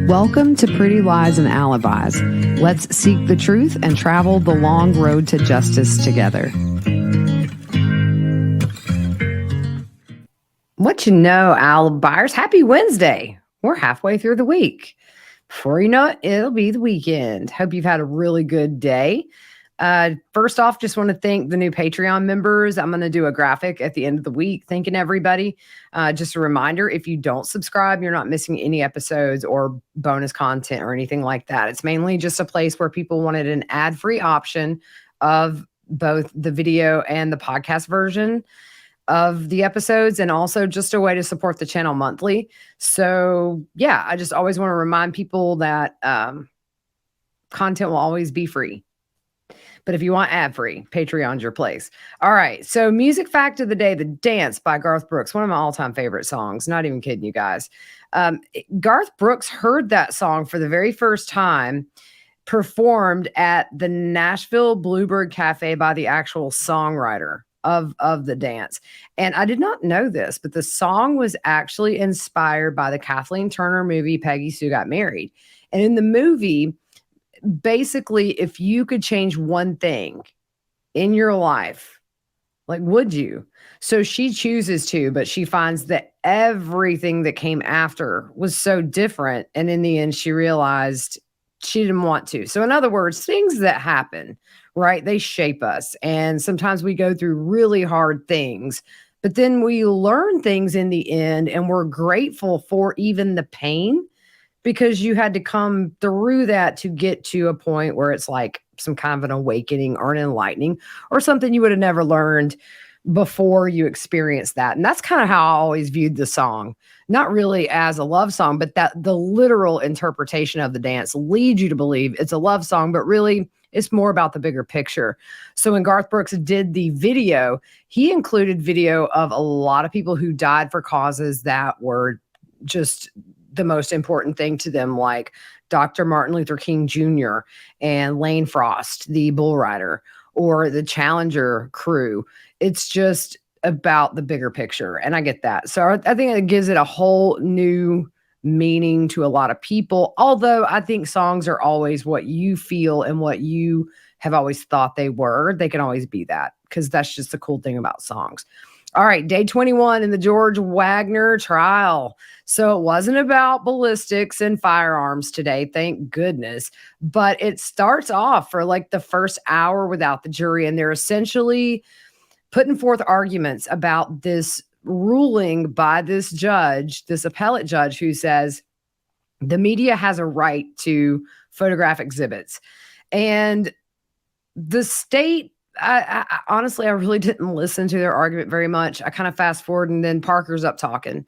Welcome to Pretty Lies and Alibis. Let's seek the truth and travel the long road to justice together. What you know, Alibis, happy Wednesday. We're halfway through the week. Before you know it, it'll be the weekend. Hope you've had a really good day. First off, just want to thank the new Patreon members. I'm going to do a graphic at the end of the week, thanking everybody. Just a reminder, if you don't subscribe, you're not missing any episodes or bonus content or anything like that. It's mainly just a place where people wanted an ad-free option of both the video and the podcast version of the episodes, and also just a way to support the channel monthly. So yeah, I just always want to remind people that content will always be free. But if you want ad-free, Patreon's your place. All right. So music fact of the day, The Dance by Garth Brooks, one of my all-time favorite songs. Not even kidding you guys. Garth Brooks heard that song for the very first time performed at the Nashville Bluebird Cafe by the actual songwriter of The Dance. And I did not know this, but the song was actually inspired by the Kathleen Turner movie, Peggy Sue Got Married. And in the movie, basically, if you could change one thing in your life, like, would you? So she chooses to, but she finds that everything that came after was so different. And in the end, she realized she didn't want to. So in other words, things that happen, right? They shape us. And sometimes we go through really hard things, but then we learn things in the end, and we're grateful for even the pain, because you had to come through that to get to a point where it's like some kind of an awakening or an enlightening or something you would have never learned before you experienced that. And that's kind of how I always viewed the song, not really as a love song, but that the literal interpretation of The Dance leads you to believe it's a love song, but really it's more about the bigger picture. So when Garth Brooks did the video, he included video of a lot of people who died for causes that were just the most important thing to them, like Dr. Martin Luther King Jr. and Lane Frost, the bull rider, or the Challenger crew. It's just about the bigger picture. And I get that. So I think it gives it a whole new meaning to a lot of people. Although I think songs are always what you feel and what you have always thought they were. They can always be that, because that's just the cool thing about songs. All right, day 21 in the George Wagner trial. So it wasn't about ballistics and firearms today, thank goodness. But it starts off for like the first hour without the jury, and they're essentially putting forth arguments about this ruling by this judge, this appellate judge, who says the media has a right to photograph exhibits. And the state, I honestly, I really didn't listen to their argument very much. I kind of fast forward, and then Parker's up talking,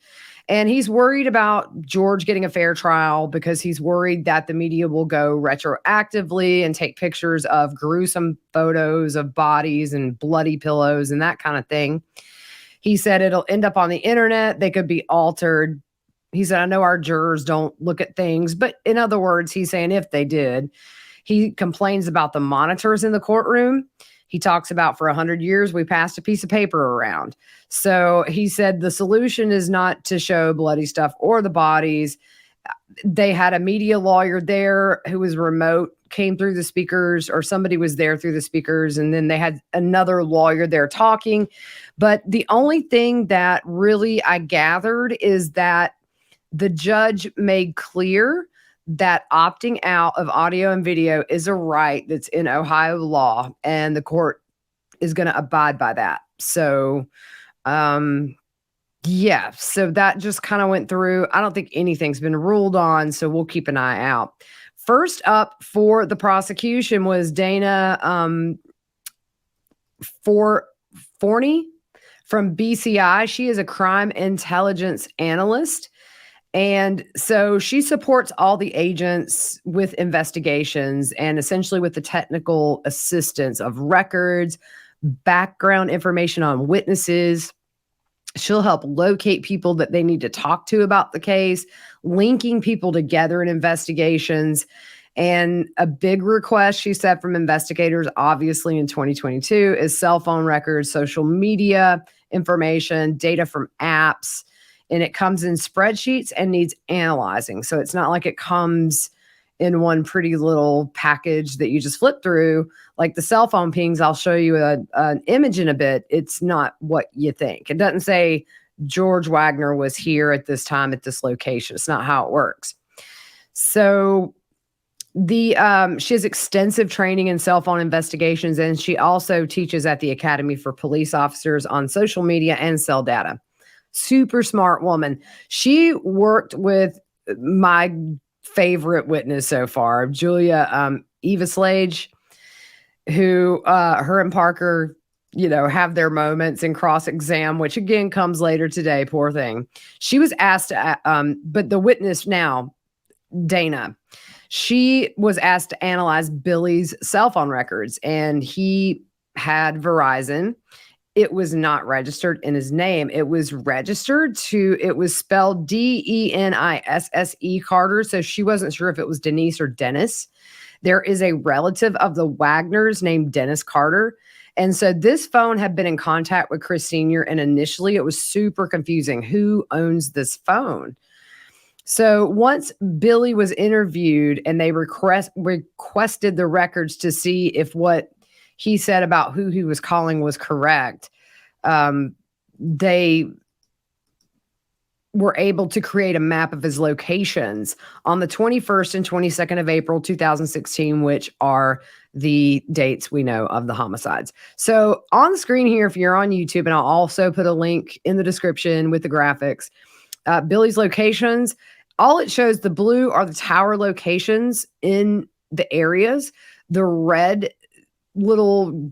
and he's worried about George getting a fair trial because he's worried that the media will go retroactively and take pictures of gruesome photos of bodies and bloody pillows and that kind of thing. He said it'll end up on the internet. They could be altered. He said, I know our jurors don't look at things, but in other words, he's saying if they did. He complains about the monitors in the courtroom. He talks about for 100 years, we passed a piece of paper around. So he said the solution is not to show bloody stuff or the bodies. They had a media lawyer there who was remote, came through the speakers, or somebody was there through the speakers. And then they had another lawyer there talking. But the only thing that really I gathered is that the judge made clear that opting out of audio and video is a right that's in Ohio law, and the court is going to abide by that. So, yeah, so that just kind of went through. I don't think anything's been ruled on, so we'll keep an eye out. First up for the prosecution was Dana Forney from BCI. She is a crime intelligence analyst. And so she supports all the agents with investigations and essentially with the technical assistance of records, background information on witnesses. She'll help locate people that they need to talk to about the case, linking people together in investigations. And a big request, she said, from investigators, obviously in 2022, is cell phone records, social media information, data from apps, and it comes in spreadsheets and needs analyzing. So it's not like it comes in one pretty little package that you just flip through. Like the cell phone pings, I'll show you an image in a bit. It's not what you think. It doesn't say George Wagner was here at this time at this location. It's not how it works. So she has extensive training in cell phone investigations, and she also teaches at the Academy for Police Officers on social media and cell data. Super smart woman. She worked with my favorite witness so far, Julia Eveslage, who her and Parker, have their moments in cross-exam, which again comes later today. Poor thing. She was asked, but the witness now, Dana, she was asked to analyze Billy's cell phone records, and he had Verizon. It was not registered in his name. It was spelled Denisse Carter. So she wasn't sure if it was Denise or Dennis. There is a relative of the Wagners named Dennis Carter. And so this phone had been in contact with Chris Sr. And initially it was super confusing. Who owns this phone? So once Billy was interviewed and they requested the records to see if what he said about who he was calling was correct, they were able to create a map of his locations on the 21st and 22nd of April, 2016, which are the dates we know of the homicides. So on the screen here, if you're on YouTube, and I'll also put a link in the description with the graphics, Billy's locations, all it shows, the blue are the tower locations in the areas. The red little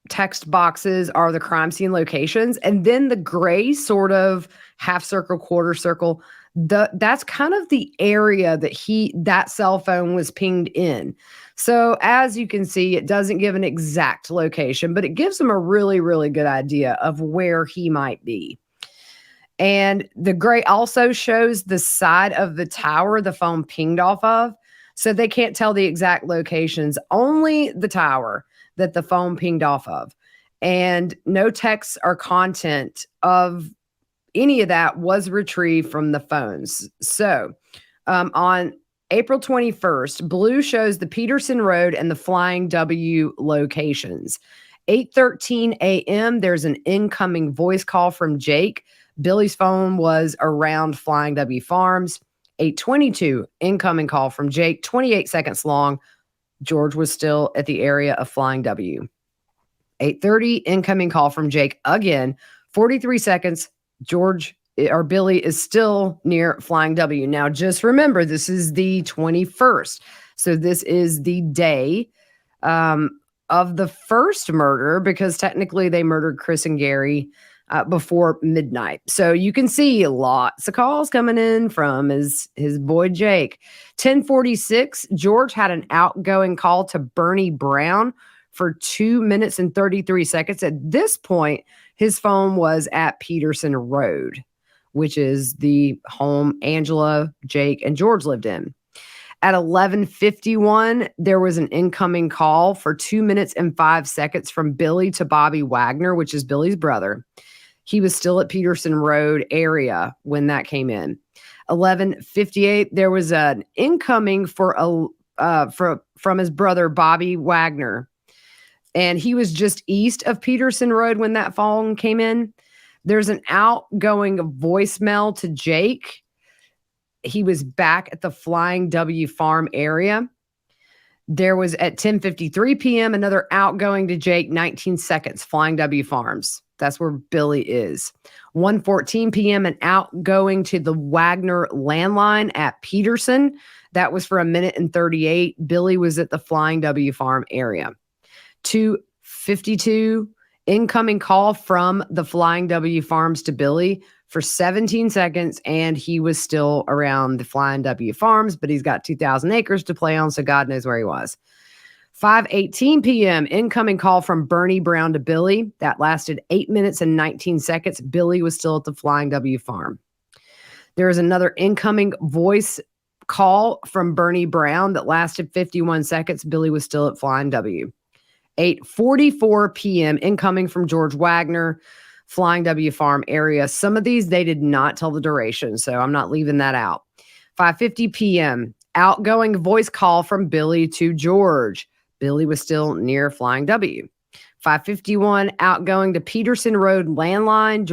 text boxes are the crime scene locations. And then the gray sort of half circle, quarter circle, that's kind of the area that cell phone was pinged in. So as you can see, it doesn't give an exact location, but it gives them a really, really good idea of where he might be. And the gray also shows the side of the tower the phone pinged off of. So they can't tell the exact locations, only the tower that the phone pinged off of. And no text or content of any of that was retrieved from the phones. So on April 21st, blue shows the Peterson Road and the Flying W locations. 8:13 a.m., there's an incoming voice call from Jake. Billy's phone was around Flying W Farms. 8:22, incoming call from Jake, 28 seconds long. George was still at the area of Flying W. 8:30, incoming call from Jake again, 43 seconds. Billy is still near Flying W. Now, just remember, this is the 21st. So this is the day of the first murder, because technically they murdered Chris and Gary before midnight. So you can see lots of calls coming in from his boy Jake. 10:46, George had an outgoing call to Bernie Brown for 2 minutes and 33 seconds. At this point, his phone was at Peterson Road, which is the home Angela, Jake, and George lived in. At 11:51, there was an incoming call for 2 minutes and 5 seconds from Billy to Bobby Wagner, which is Billy's brother. He was still at Peterson Road area when that came in. 11:58, there was an incoming from his brother, Bobby Wagner. And he was just east of Peterson Road when that phone came in. There's an outgoing voicemail to Jake. He was back at the Flying W Farm area. There was at 10:53 p.m. another outgoing to Jake, 19 seconds, Flying W Farms. That's where Billy is. 1:14 p.m. an outgoing to the Wagner landline at Peterson. That was for 1 minute and 38. Billy was at the Flying W Farm area. 2:52 incoming call from the Flying W Farms to Billy for 17 seconds, and he was still around the Flying W Farms, but he's got 2,000 acres to play on, so God knows where he was. 5:18 p.m. incoming call from Bernie Brown to Billy. That lasted 8 minutes and 19 seconds. Billy was still at the Flying W Farm. There is another incoming voice call from Bernie Brown that lasted 51 seconds. Billy was still at Flying W. 8:44 p.m. incoming from George Wagner. Flying W Farm area. Some of these, they did not tell the duration, so I'm not leaving that out. 5:50 p.m., outgoing voice call from Billy to George. Billy was still near Flying W. 5:51, outgoing to Peterson Road landline.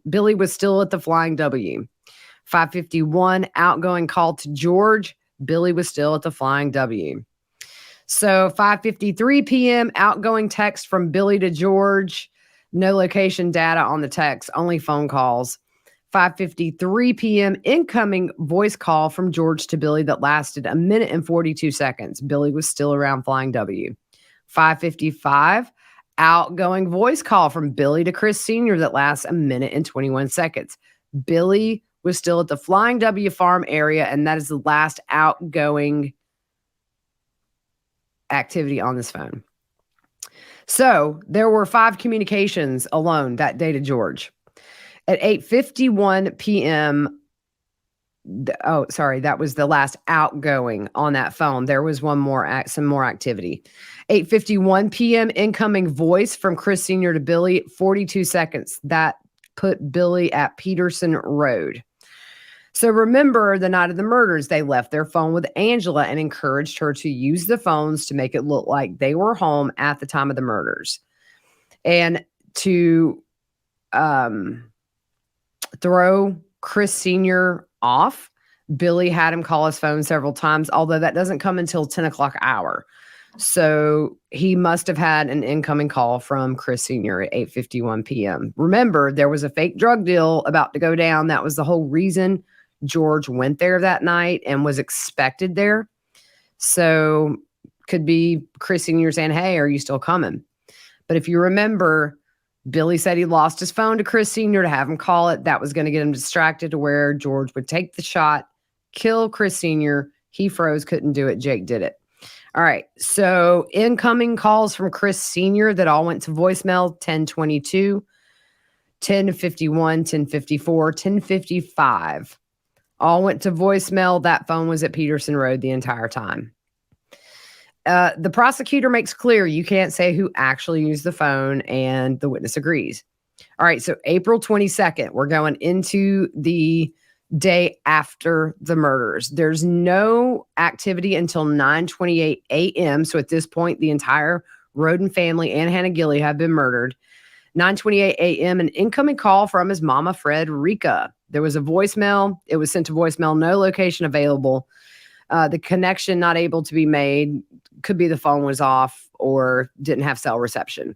Billy was still at the Flying W. 5:51, outgoing call to George. Billy was still at the Flying W. So 5:53 p.m., outgoing text from Billy to George. No location data on the text, only phone calls. 5:53 p.m., incoming voice call from George to Billy that lasted 1 minute and 42 seconds. Billy was still around Flying W. 5:55, outgoing voice call from Billy to Chris Sr. that lasts 1 minute and 21 seconds. Billy was still at the Flying W Farm area, and that is the last outgoing activity on this phone. So there were 5 communications alone that day to George. At 8:51 p.m., that was the last outgoing on that phone. There was some more activity. 8:51 p.m., incoming voice from Chris Sr. to Billy, 42 seconds. That put Billy at Peterson Road. So remember, the night of the murders, they left their phone with Angela and encouraged her to use the phones to make it look like they were home at the time of the murders. And to throw Chris Sr. off, Billy had him call his phone several times, although that doesn't come until 10 o'clock hour. So he must have had an incoming call from Chris Sr. at 8:51 p.m. Remember, there was a fake drug deal about to go down. That was the whole reason George went there that night and was expected there. So could be Chris Sr. saying, hey, are you still coming? But if you remember, Billy said he lost his phone to Chris Sr. to have him call it. That was going to get him distracted to where George would take the shot, kill Chris Sr. He froze, couldn't do it. Jake did it. All right. So incoming calls from Chris Sr. that all went to voicemail, 10:22, 10:51, 10:54, 10:55. All went to voicemail. That phone was at Peterson Road the entire time. The prosecutor makes clear you can't say who actually used the phone, and the witness agrees. All right, so April 22nd, we're going into the day after the murders. There's no activity until 9:28 a.m. So at this point, the entire Roden family and Hannah Gilley have been murdered. 9:28 a.m., an incoming call from his mama, Frederica. There was a voicemail. It was sent to voicemail, no location available. The connection not able to be made. Could be the phone was off or didn't have cell reception.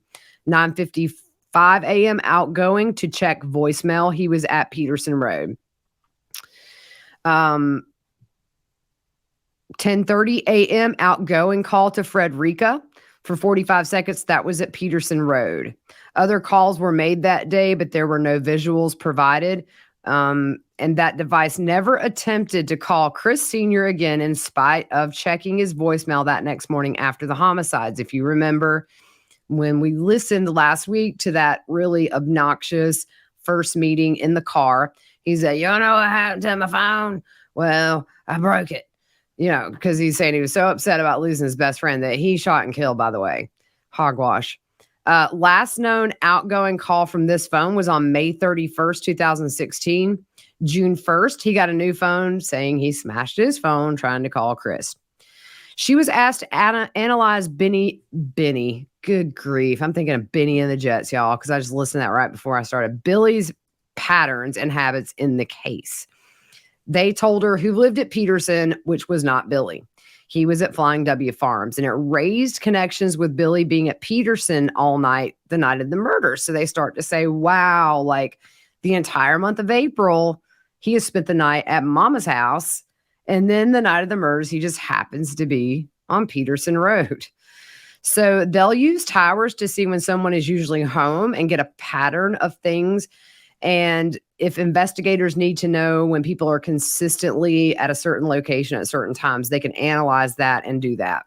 9:55 a.m. outgoing to check voicemail. He was at Peterson Road. 10:30 a.m. outgoing call to Frederica for 45 seconds. That was at Peterson Road. Other calls were made that day, but there were no visuals provided. And that device never attempted to call Chris Sr. again in spite of checking his voicemail that next morning after the homicides. If you remember when we listened last week to that really obnoxious first meeting in the car, he said, you know what happened to my phone? Well, I broke it. Because he's saying he was so upset about losing his best friend that he shot and killed, by the way. Hogwash. Last known outgoing call from this phone was on May 31st, 2016. June 1st, he got a new phone saying he smashed his phone trying to call Chris. She was asked to analyze Benny. Good grief. I'm thinking of Benny and the Jets, y'all, because I just listened to that right before I started. Billy's patterns and habits in the case. They told her who lived at Peterson, which was not Billy. He was at Flying W Farms, and it raised connections with Billy being at Peterson all night, the night of the murder. So they start to say, wow, like the entire month of April, he has spent the night at Mama's house. And then the night of the murders, he just happens to be on Peterson Road. So they'll use towers to see when someone is usually home and get a pattern of things. And if investigators need to know when people are consistently at a certain location at certain times, they can analyze that and do that.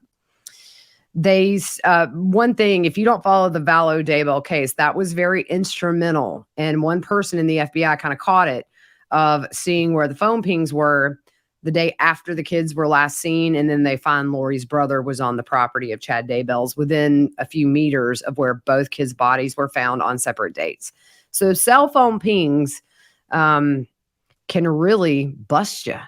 One thing, if you don't follow the Vallow Daybell case, that was very instrumental. And one person in the FBI kind of caught it of seeing where the phone pings were the day after the kids were last seen. And then they find Lori's brother was on the property of Chad Daybell's within a few meters of where both kids' bodies were found on separate dates. So cell phone pings can really bust you.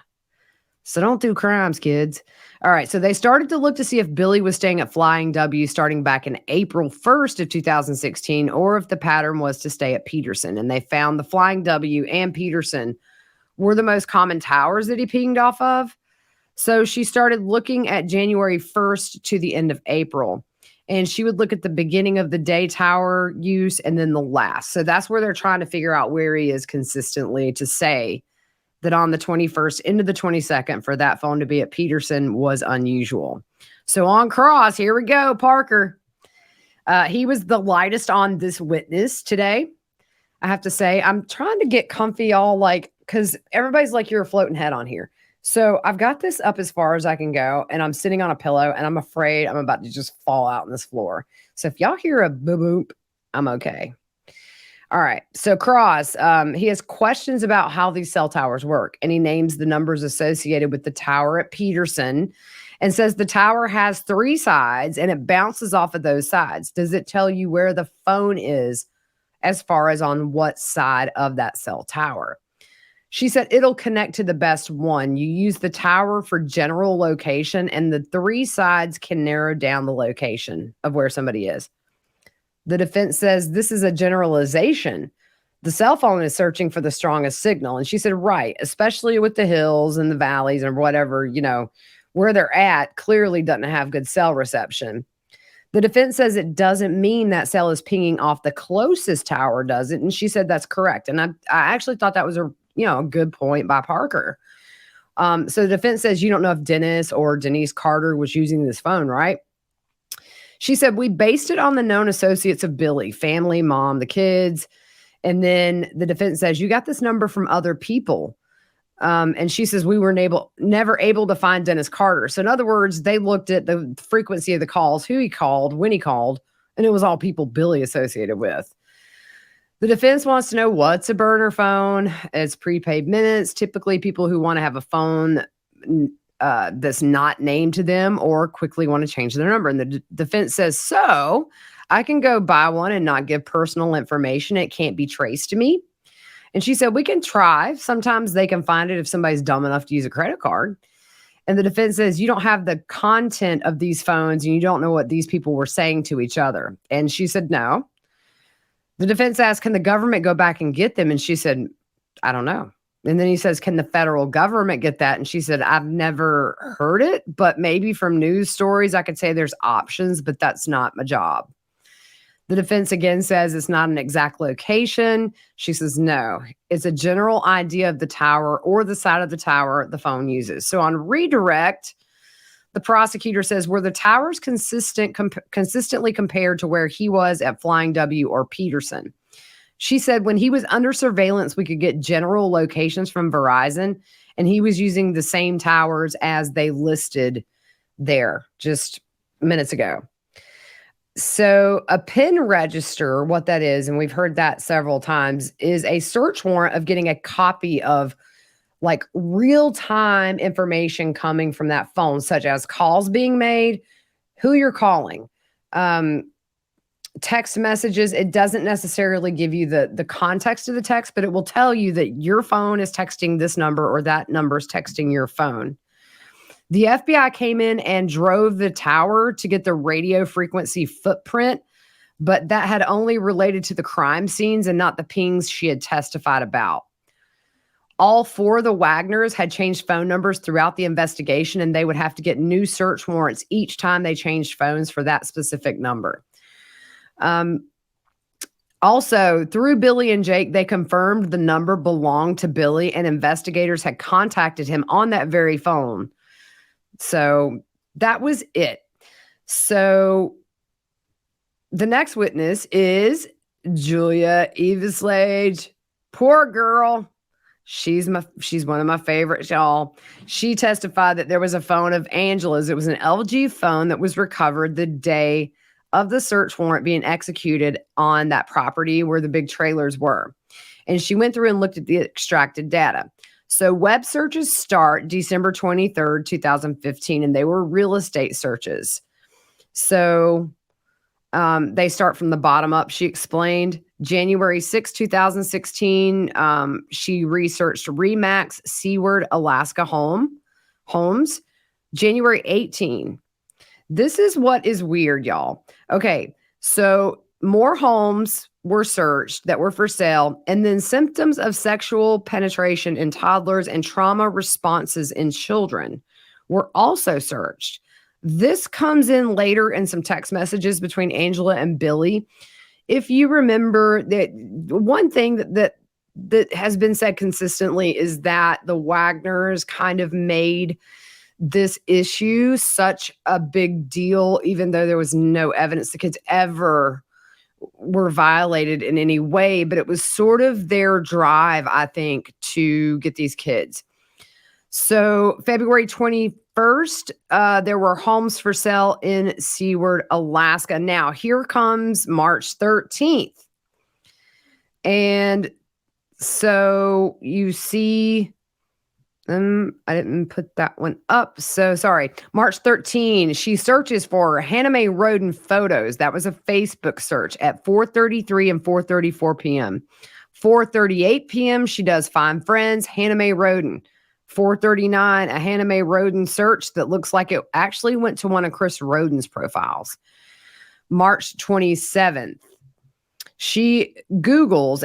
So don't do crimes, kids. All right. So they started to look to see if Billy was staying at Flying W starting back in April 1st of 2016, or if the pattern was to stay at Peterson. And they found the Flying W and Peterson were the most common towers that he pinged off of. So she started looking at January 1st to the end of April. And she would look at the beginning of the day tower use and then the last. So that's where they're trying to figure out where he is consistently to say that on the 21st into the 22nd for that phone to be at Peterson was unusual. So on cross, here we go, Parker. He was the lightest on this witness today. I have to say, I'm trying to get comfy all like, because everybody's like, you're a floating head on here. So I've got this up as far as I can go, and I'm sitting on a pillow, and I'm afraid I'm about to just fall out on this floor. So if y'all hear a boop, boop, I'm okay. All right. So Cross, he has questions about how these cell towers work, and he names the numbers associated with the tower at Peterson and says the tower has 3 sides and it bounces off of those sides. Does it tell you where the phone is as far as on what side of that cell tower? She said it'll connect to the best one. You use the tower for general location, and the 3 sides can narrow down the location of where somebody is. The defense says this is a generalization. The cell phone is searching for the strongest signal. And she said, right, especially with the hills and the valleys and whatever, where they're at clearly doesn't have good cell reception. The defense says it doesn't mean that cell is pinging off the closest tower, does it? And she said that's correct. And I actually thought that was a good point by Parker. So the defense says you don't know if Dennis or Denise Carter was using this phone, right? She said, we based it on the known associates of Billy, family, mom, the kids. And then the defense says, you got this number from other people. And she says, we were never able to find Dennis Carter. So in other words, they looked at the frequency of the calls, who he called, when he called, and it was all people Billy associated with. The defense wants to know what's a burner phone. It's prepaid minutes. Typically people who want to have a phone that's not named to them or quickly want to change their number. And the defense says, so I can go buy one and not give personal information. It can't be traced to me. And she said, we can try. Sometimes they can find it if somebody's dumb enough to use a credit card. And the defense says, you don't have the content of these phones and you don't know what these people were saying to each other. And she said, no. The defense asked, can the government go back and get them? And she said, I don't know. And then he says, can the federal government get that? And she said, I've never heard it, but maybe from news stories, I could say there's options, but that's not my job. The defense again says it's not an exact location. She says, no, it's a general idea of the tower or the side of the tower the phone uses. So on redirect, the prosecutor says, were the towers consistently compared to where he was at Flying W or Peterson? She said when he was under surveillance, we could get general locations from Verizon, and he was using the same towers as they listed there just minutes ago. So a PIN register, what that is, and we've heard that several times, is a search warrant of getting a copy of like real-time information coming from that phone, such as calls being made, who you're calling, text messages. It doesn't necessarily give you the context of the text, but it will tell you that your phone is texting this number or that number is texting your phone. The FBI came in and drove the tower to get the radio frequency footprint, but that had only related to the crime scenes and not the pings she had testified about. All 4 of the Wagners had changed phone numbers throughout the investigation, and they would have to get new search warrants each time they changed phones for that specific number. Also, through Billy and Jake, they confirmed the number belonged to Billy, and investigators had contacted him on that very phone. So that was it. So the next witness is Julia Eveslage. Poor girl. She's one of my favorites, y'all. She testified that there was a phone of Angela's. It was an LG phone that was recovered the day of the search warrant being executed on that property where the big trailers were. And she went through and looked at the extracted data. So web searches start December 23rd, 2015, and they were real estate searches. So They start from the bottom up, she explained. January 6, 2016, she researched Remax Seaward Alaska homes. January 18. This is what is weird, y'all. Okay, so more homes were searched that were for sale, and then symptoms of sexual penetration in toddlers and trauma responses in children were also searched. This comes in later in some text messages between Angela and Billy. If you remember, that one thing that has been said consistently is that the Wagners kind of made this issue such a big deal, even though there was no evidence the kids ever were violated in any way. But it was sort of their drive, I think, to get these kids. So February 21st, there were homes for sale in Seaward, Alaska. Now, here comes March 13th. And so you see, I didn't put that one up. So sorry. March 13, she searches for Hannah Mae Roden photos. That was a Facebook search at 4:33 and 4:34 p.m. 4:38 p.m., she does Find Friends, Hannah Mae Roden. 4:39, a Hannah Mae Roden search that looks like it actually went to one of Chris Roden's profiles. March 27th, she Googles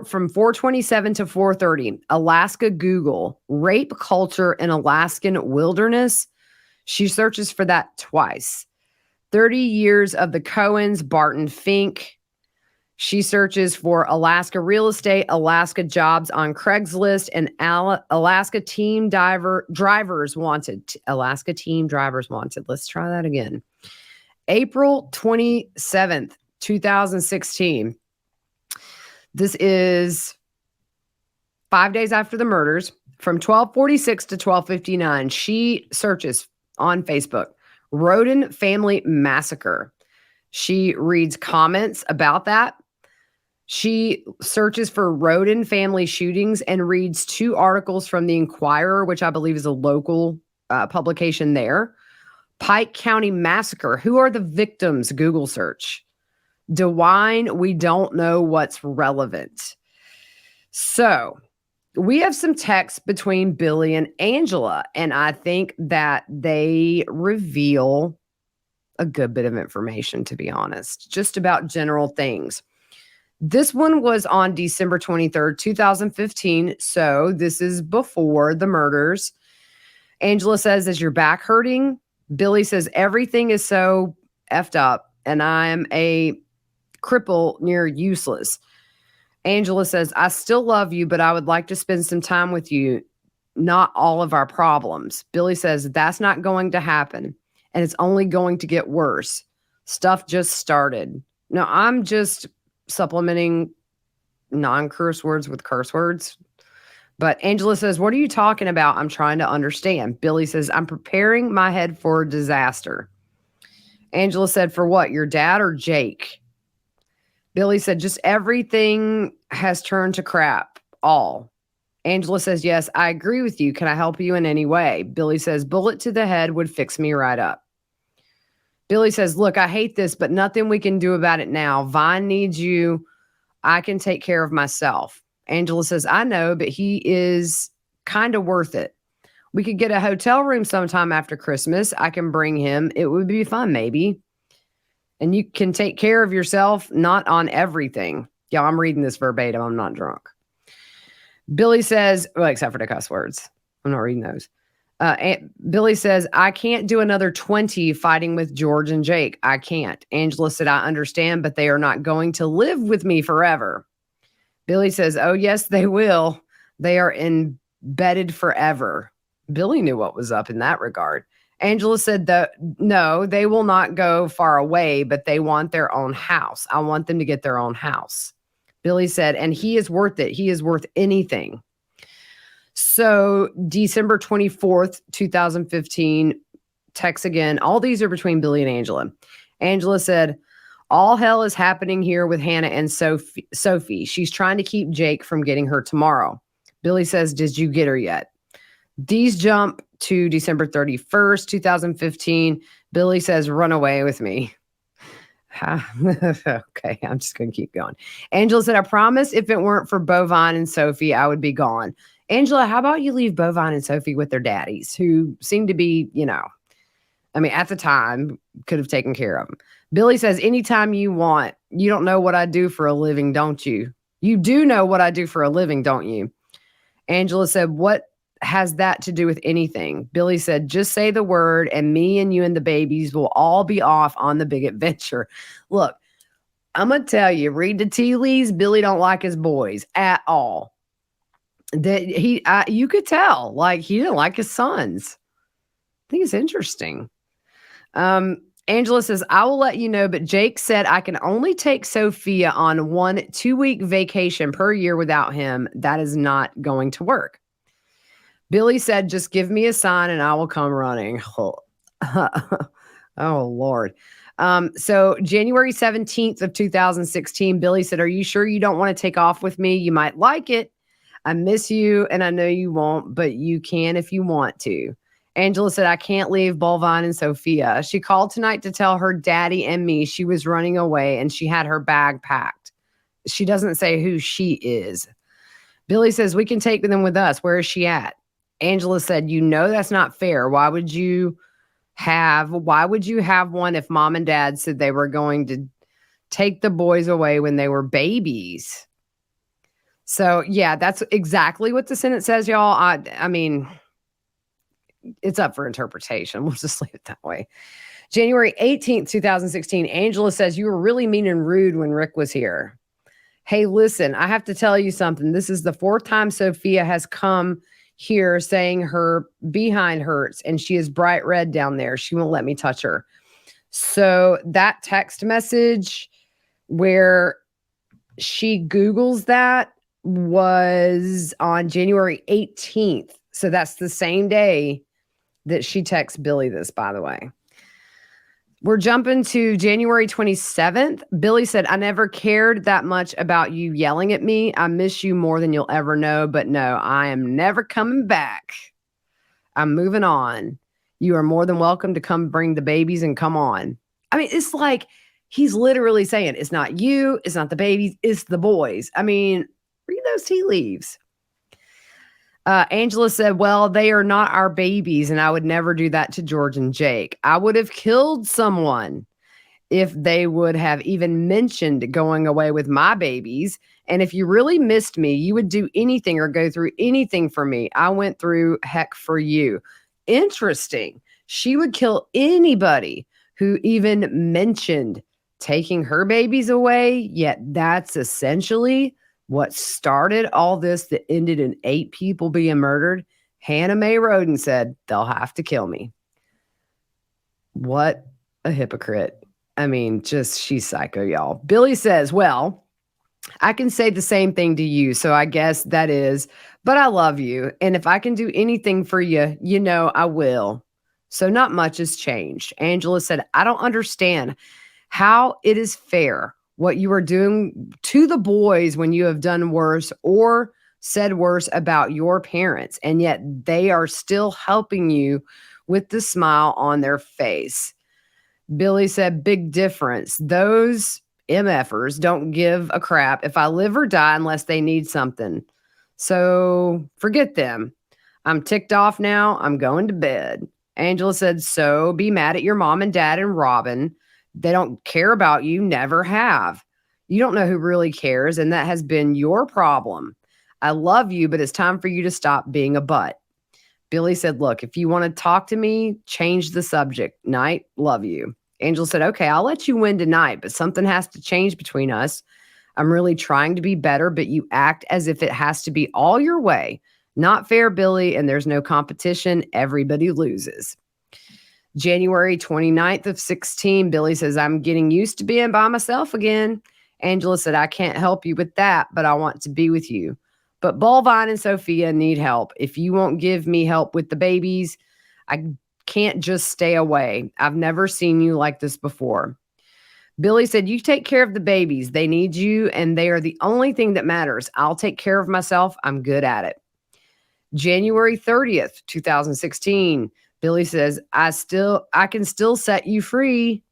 from 4:27 to 4:30, Alaska Google, rape culture in Alaskan wilderness. She searches for that twice. 30 years of the Cohens, Barton Fink. She searches for Alaska real estate, Alaska jobs on Craigslist, and Alaska team drivers wanted. Alaska team drivers wanted. Let's try that again. April 27th, 2016. This is 5 days after the murders. From 12:46 to 12:59, she searches on Facebook, Roden Family Massacre. She reads comments about that. She searches for Roden family shootings and reads 2 articles from the Inquirer, which I believe is a local publication there. Pike County Massacre. Who are the victims? Google search. DeWine, we don't know what's relevant. So we have some text between Billy and Angela, and I think that they reveal a good bit of information, to be honest, just about general things. This one was on December 23rd, 2015. So this is before the murders. Angela says, is your back hurting? Billy says, everything is so effed up and I'm a cripple near useless. Angela says, I still love you, but I would like to spend some time with you. Not all of our problems. Billy says, that's not going to happen and it's only going to get worse. Stuff just started. Now I'm just supplementing non-curse words with curse words. But Angela says, what are you talking about? I'm trying to understand. Billy says, I'm preparing my head for a disaster. Angela said, for what? Your dad or Jake? Billy said, just everything has turned to crap. All. Angela says, yes, I agree with you. Can I help you in any way? Billy says, bullet to the head would fix me right up. Billy says, look, I hate this, but nothing we can do about it now. Vine needs you. I can take care of myself. Angela says, I know, but he is kind of worth it. We could get a hotel room sometime after Christmas. I can bring him. It would be fun, maybe. And you can take care of yourself, not on everything. Yeah, I'm reading this verbatim. I'm not drunk. Billy says, well, except for the cuss words. I'm not reading those. Billy says, I can't do another 20 fighting with George and Jake. I can't. Angela said, I understand, but they are not going to live with me forever. Billy says, oh, yes, they will. They are embedded forever. Billy knew what was up in that regard. Angela said, no, they will not go far away, but they want their own house. I want them to get their own house. Billy said, and he is worth it. He is worth anything. So December 24th, 2015, text again. All these are between Billy and Angela. Angela said, all hell is happening here with Hannah and Sophie. She's trying to keep Jake from getting her tomorrow. Billy says, did you get her yet? These jump to December 31st, 2015. Billy says, run away with me. Okay, I'm just going to keep going. Angela said, I promise if it weren't for Bovine and Sophie, I would be gone. Angela, how about you leave Bovine and Sophie with their daddies who seem to be, at the time could have taken care of them. Billy says, anytime you want. You don't know what I do for a living, don't you? You do know what I do for a living, don't you? Angela said, what has that to do with anything? Billy said, just say the word and me and you and the babies will all be off on the big adventure. Look, I'm going to tell you, read the tea leaves. Billy don't like his boys at all. That you could tell, like he didn't like his sons. I think it's interesting. Angela says, I will let you know, but Jake said I can only take Sophia on 1 2-week vacation per year without him. That is not going to work. Billy said, just give me a sign and I will come running. Oh, Lord. So January 17th of 2016, Billy said, are you sure you don't want to take off with me? You might like it. I miss you and I know you won't, but you can if you want to. Angela said, I can't leave Bovine and Sophia. She called tonight to tell her daddy and me she was running away and she had her bag packed. She doesn't say who she is. Billy says, we can take them with us. Where is she at? Angela said, that's not fair. Why would you have one if mom and dad said they were going to take the boys away when they were babies? So, yeah, that's exactly what the sentence says, y'all. I mean, it's up for interpretation. We'll just leave it that way. January 18th, 2016, Angela says, you were really mean and rude when Rick was here. Hey, listen, I have to tell you something. This is the 4th time Sophia has come here saying her behind hurts and she is bright red down there. She won't let me touch her. So that text message where she Googles that was on January 18th. So that's the same day that she texts Billy this, by the way. We're jumping to January 27th. Billy said, I never cared that much about you yelling at me. I miss you more than you'll ever know, but no, I am never coming back. I'm moving on. You are more than welcome to come bring the babies and come on. I mean, it's like he's literally saying it's not you, it's not the babies, it's the boys. I mean, read those tea leaves. Angela said, well, they are not our babies, and I would never do that to George and Jake. I would have killed someone if they would have even mentioned going away with my babies. And if you really missed me, you would do anything or go through anything for me. I went through heck for you. Interesting. She would kill anybody who even mentioned taking her babies away, yet that's essentially what started all this that ended in 8 people being murdered. Hannah Mae Roden said, they'll have to kill me. What a hypocrite. I mean, just she's psycho, y'all. Billy says, well, I can say the same thing to you. So I guess that is, but I love you. And if I can do anything for you, I will. So not much has changed. Angela said, I don't understand how it is fair what you are doing to the boys when you have done worse or said worse about your parents, and yet they are still helping you with the smile on their face. Billy said, big difference. Those MFers don't give a crap if I live or die unless they need something. So forget them. I'm ticked off now. I'm going to bed. Angela said, so be mad at your mom and dad and Robin. They don't care about you, never have. You don't know who really cares, and that has been your problem. I love you, but it's time for you to stop being a butt. Billy said, look, if you want to talk to me, change the subject. Night, love you. Angel said, okay, I'll let you win tonight, but something has to change between us. I'm really trying to be better, but you act as if it has to be all your way. Not fair, Billy, and there's no competition. Everybody loses. January 29th of 16, Billy says, I'm getting used to being by myself again. Angela said, I can't help you with that, but I want to be with you. But Bovine and Sophia need help. If you won't give me help with the babies, I can't just stay away. I've never seen you like this before. Billy said, you take care of the babies. They need you, and they are the only thing that matters. I'll take care of myself. I'm good at it. January 30th, 2016, Billy says, I can still set you free.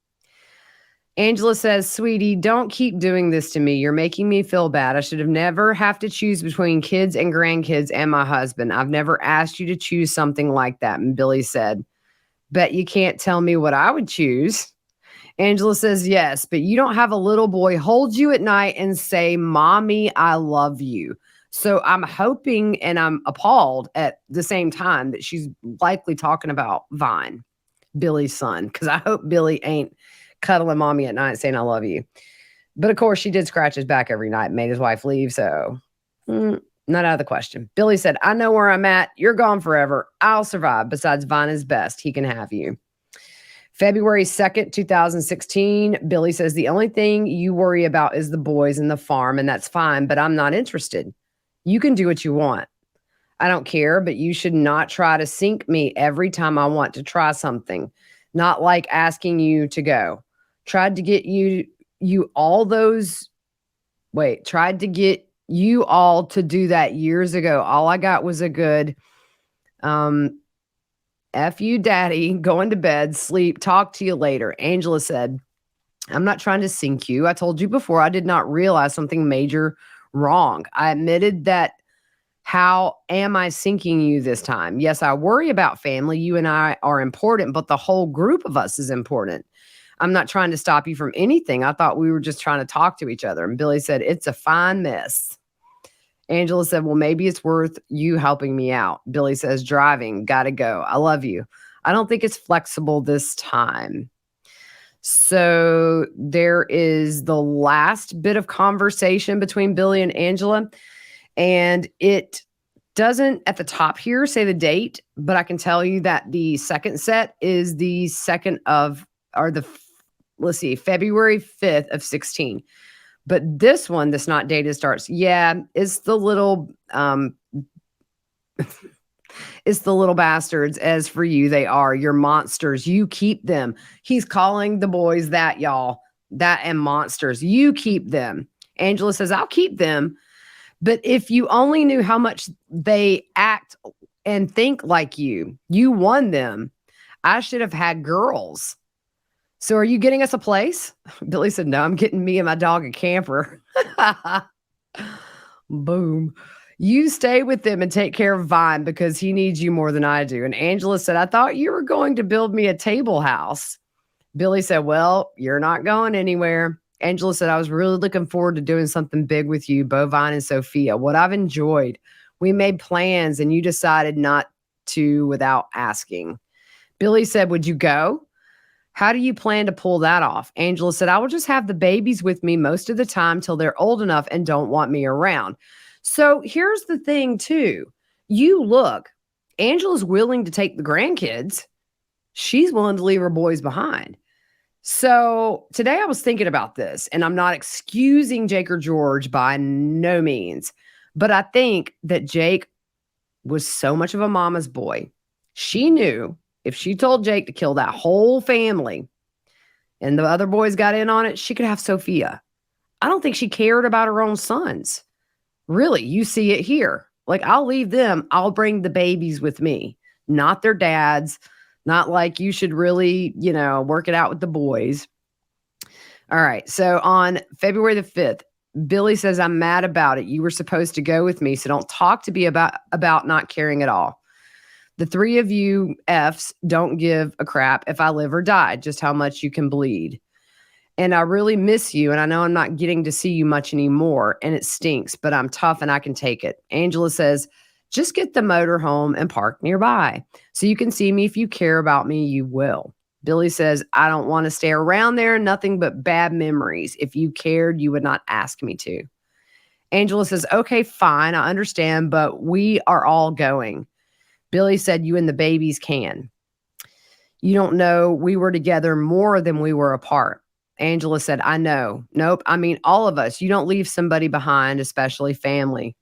Angela says, sweetie, don't keep doing this to me. You're making me feel bad. I should have never have to choose between kids and grandkids and my husband. I've never asked you to choose something like that. And Billy said, bet you can't tell me what I would choose. Angela says, yes, but you don't have a little boy hold you at night and say, Mommy, I love you. So I'm hoping and I'm appalled at the same time that she's likely talking about Vine, Billy's son, because I hope Billy ain't cuddling Mommy at night saying, I love you. But of course, she did scratch his back every night and made his wife leave. So not out of the question. Billy said, I know where I'm at. You're gone forever. I'll survive. Besides, Vine is best. He can have you. February 2nd, 2016, Billy says, the only thing you worry about is the boys and the farm, and that's fine, but I'm not interested. You can do what you want. I don't care, but you should not try to sink me every time I want to try something. Not like asking you to go. Tried to get you all to do that years ago. All I got was a good F you, daddy, going to bed, sleep, talk to you later. Angela said, I'm not trying to sink you. I told you before I did not realize something major wrong. I admitted that. How am I sinking you this time? Yes, I worry about family. You and I are important, but the whole group of us is important. I'm not trying to stop you from anything. I thought we were just trying to talk to each other. And Billy said, it's a fine mess. Angela said, well, maybe it's worth you helping me out. Billy says, driving, gotta go. I love you. I don't think it's flexible this time. So there is the last bit of conversation between Billy and Angela. And it doesn't at the top here say the date, but I can tell you that the second set is the February 5th of 16. But this one, this not dated starts. Yeah, it's the little it's the little bastards. As for you, they are your monsters. You keep them. He's calling the boys that, y'all, that and monsters. You keep them. Angela says, I'll keep them. But if you only knew how much they act and think like you won them. I should have had girls. So are you getting us a place? Billy said, no, I'm getting me and my dog a camper. Boom. You stay with them and take care of Vine because he needs you more than I do. And Angela said, I thought you were going to build me a table house. Billy said, well, you're not going anywhere. Angela said, I was really looking forward to doing something big with you, Bovine and Sophia. What I've enjoyed. We made plans and you decided not to without asking. Billy said, would you go? How do you plan to pull that off? Angela said, I will just have the babies with me most of the time till they're old enough and don't want me around. So here's the thing too. Angela's willing to take the grandkids. She's willing to leave her boys behind. So today I was thinking about this, and I'm not excusing Jake or George by no means, but I think that Jake was so much of a mama's boy. She knew if she told Jake to kill that whole family and the other boys got in on it, she could have Sophia. I don't think she cared about her own sons. Really, you see it here. Like, I'll leave them. I'll bring the babies with me, not their dads. Not like you should really, work it out with the boys. All right. So on February the 5th, Billy says, I'm mad about it. You were supposed to go with me. So don't talk to me about not caring at all. The three of you Fs don't give a crap if I live or die, just how much you can bleed. And I really miss you. And I know I'm not getting to see you much anymore. And it stinks, but I'm tough and I can take it. Angela says, just get the motor home and park nearby. So you can see me. If you care about me, you will. Billy says, I don't want to stay around there. Nothing but bad memories. If you cared, you would not ask me to. Angela says, okay, fine. I understand, but we are all going. Billy said, you and the babies can. You don't know we were together more than we were apart. Angela said, I know. Nope. I mean, all of us. You don't leave somebody behind, especially family.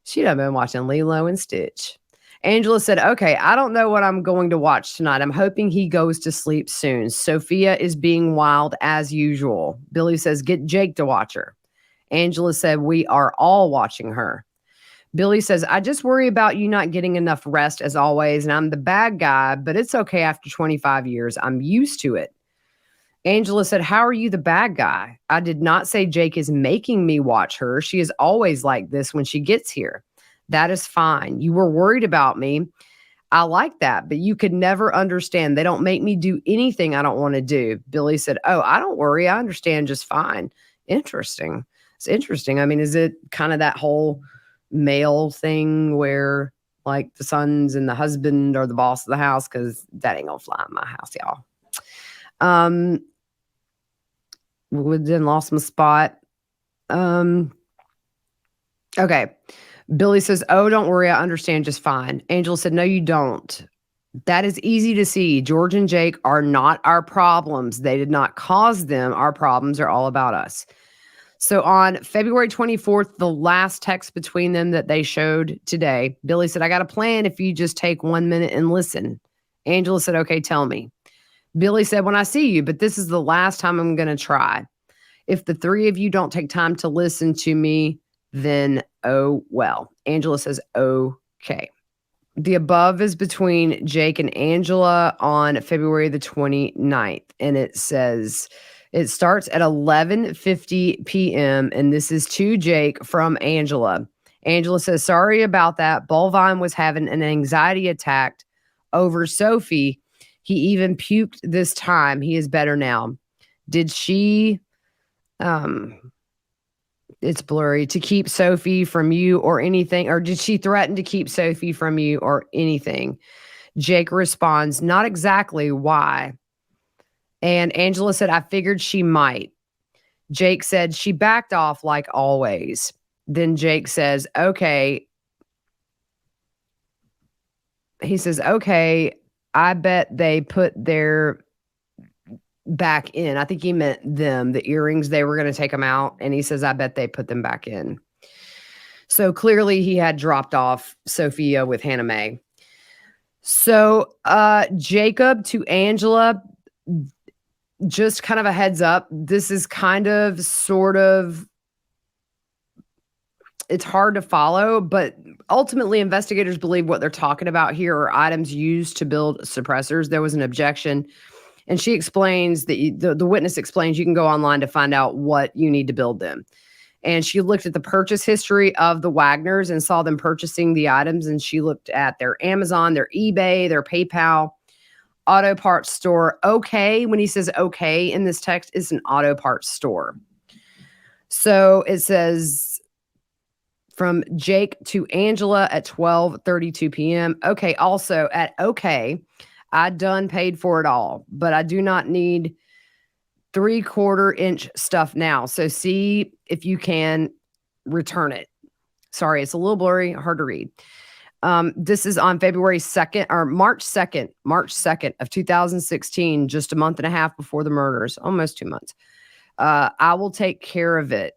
She'd have been watching Lilo and Stitch. Angela said, okay, I don't know what I'm going to watch tonight. I'm hoping he goes to sleep soon. Sophia is being wild as usual. Billy says, get Jake to watch her. Angela said, we are all watching her. Billy says, I just worry about you not getting enough rest as always. And I'm the bad guy, but it's okay after 25 years. I'm used to it. Angela said, how are you the bad guy? I did not say Jake is making me watch her. She is always like this when she gets here. That is fine. You were worried about me. I like that, but you could never understand. They don't make me do anything I don't want to do. Billy said, oh, I don't worry. I understand just fine. Interesting. It's interesting. I mean, is it kind of that whole male thing where like the sons and the husband are the boss of the house? Because that ain't gonna fly in my house, y'all. Then lost my spot. Okay. Billy says, oh, don't worry. I understand just fine. Angel said, no, you don't. That is easy to see. George and Jake are not our problems. They did not cause them. Our problems are all about us. So on February 24th, the last text between them that they showed today, Billy said, I got a plan if you just take 1 minute and listen. Angela said, okay, tell me. Billy said, when I see you, but this is the last time I'm going to try. If the three of you don't take time to listen to me, then oh well. Angela says, okay. The above is between Jake and Angela on February the 29th. And it says, it starts at 11:50 p.m. And this is to Jake from Angela. Angela says, sorry about that. Bolvine was having an anxiety attack over Sophie. He even puked this time. He is better now. Did she, it's blurry, to keep Sophie from you or anything? Or did she threaten to keep Sophie from you or anything? Jake responds, not exactly. Why? And Angela said, I figured she might. Jake said, she backed off like always. Then Jake says, okay. He says, okay, I bet they put their back in. I think he meant them, the earrings, they were going to take them out. And he says, I bet they put them back in. So clearly he had dropped off Sophia with Hannah Mae. So Jacob to Angela, just kind of a heads up. This is kind of sort of, it's hard to follow, but ultimately investigators believe what they're talking about here are items used to build suppressors. There was an objection. And she explains that the witness explains you can go online to find out what you need to build them. And she looked at the purchase history of the Wagners and saw them purchasing the items. And she looked at their Amazon, their eBay, their PayPal, auto parts store. Okay, when he says okay in this text, it's an auto parts store. So it says from Jake to Angela at 12:32 p.m. Okay, also at okay, I done paid for it all, but I do not need 3/4 inch stuff now. So see if you can return it. Sorry, it's a little blurry, hard to read. This is on February 2nd or March 2nd of 2016, just a month and a half before the murders, almost 2 months. I will take care of it.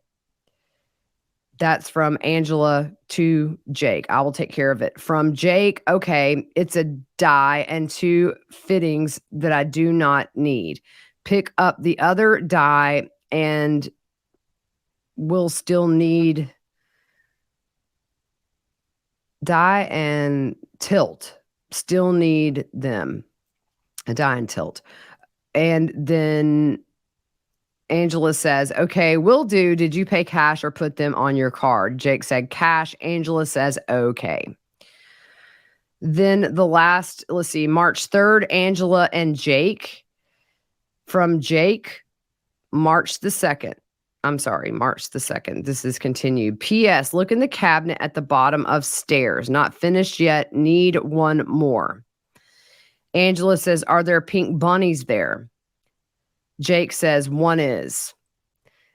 That's from Angela to Jake. I will take care of it. From Jake, okay, it's a die and 2 fittings that I do not need. Pick up the other die and we'll still need die and tilt. Still need them. A die and tilt. And then Angela says, okay, will do. Did you pay cash or put them on your card? Jake said cash. Angela says, okay. Then the last, let's see, March 3rd, Angela and Jake. From Jake, March the 2nd. This is continued. P.S. Look in the cabinet at the bottom of stairs. Not finished yet. Need one more. Angela says, are there pink bunnies there? Jake says, one is.